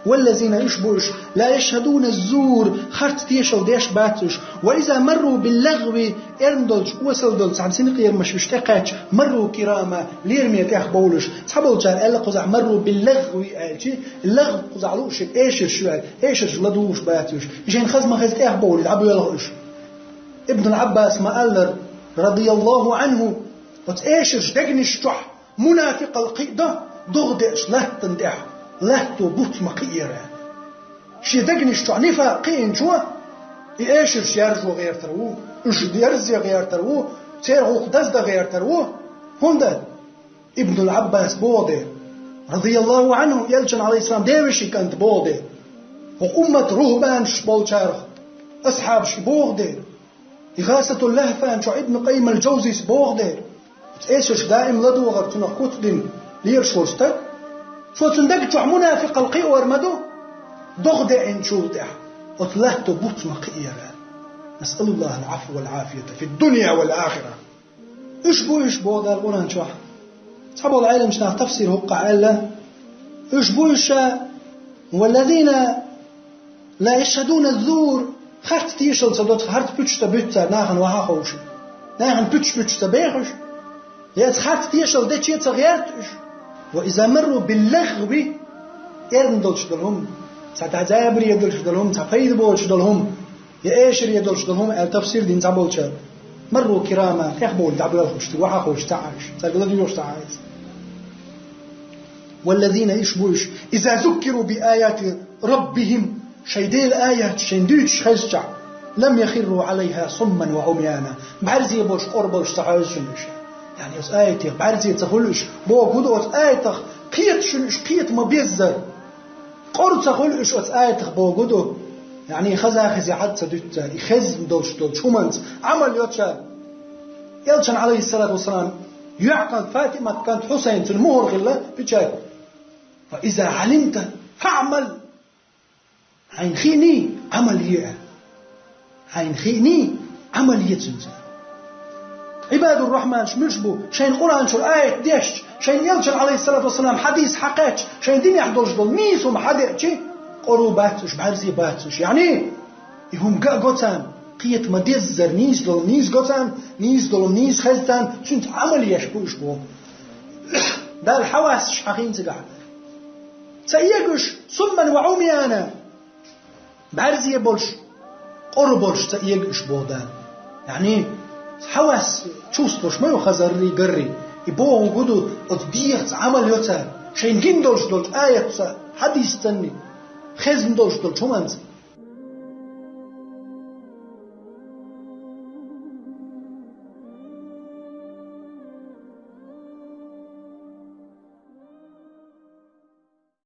والذين يشبوش لا يشهدون الزور خرت تيشل ديش باتش وإذا مروا باللغو إرندلج وصلدلج عم سنقير مش اشتقاتش مروا كرامة ليرمية تخبولش تحبولش ألا قزع مروا باللغو اللغو قزعلوش إيشر شوال إيشر لدوش باتش يجين خزمة خزت تخبول عبو يلغوش ابن العباس ما قال رضي الله عنه وتأشرش دقنش تح منافق القيدة ضغدش لهتن دح لهتو بوت مقيرة شي دقنش تح نفاقين شو يأشرش يرجو غير تروه إيش يرزي غير تروه سيرغو قدس غير تروه هندا ابن العباس بوده رضي الله عنه يلجن عليه السلام ديوشي كانت بوده وأمة رهبان شبول شارخ أصحاب شبوغده إغاثة اللهفان شو ابن قيم الجوزي سبوغده تأسش دائم لدو غير تنقوت دين لير شوستك شو تندق شو منافق القيء ورمدو ضغده إن شو ده وتلهتو بوت مقيرة نسأل الله العفو والعافية في الدنيا والآخرة إيش بو ده القرآن شو صحابه العالم شنع تفسير هو قال إيش بو والذين لا يشهدون الزور خرت تيشل صدوت خرت بتشتا بيتر ناخن وهاخوش ناخن بتشتا بيخش يات خرت تيشل ده تشيت صغيرتش وإذا مروا باللغو إرندلش دلهم ساتعزابر يدلش دلهم سفيد بولش دلهم يأشر يدلش دلهم التفسير دين تعبولش مروا كرامة يخبول تعبول الخشت وهاخوش تعاش سأقول يوش تعايز والذين يشبوش إذا ذكروا بآيات ربهم شيدي الآيات شنديش خزجع لم يخروا عليها صما وعميانا بعرزي بوش قربوش تحايزنش يعني اس آياتي بعرزي تخلش بو قدو اس آياتك قيت شنش قيت مبيزر قرد تخلش اس آياتك بو قدو يعني خزي حد سدوتا يخز مدولش دول شومنت عمل يوتشا يلشن عليه الصلاة والسلام يعقد فاطمة كانت حسين في المهر غلة بجاي فإذا علمت فاعمل عين خيني عملية عين خيني عملية سنسا عباد الرحمن شمشبو شين قرآن شو الآية ديش شين يلشن عليه الصلاة والسلام حديث حقاتش شين دين يحضرش دول ميسو محادئتش قروباتش بعرزي باتش يعني يهم قوتان قيت مدزر نيز دول نيز قوتان نيز دول نيز خزتان سنت عملية شبو ده الحواس شحقين تقع سيقش صما وعميانا بعرزي بولش قربولش تيجش بودان يعني حواس تشوستوش ما يخزري قري يبوه وجوده تضيع عمل يوتا شين جندولش دول آية حديث تاني خزم دولش دول شو منز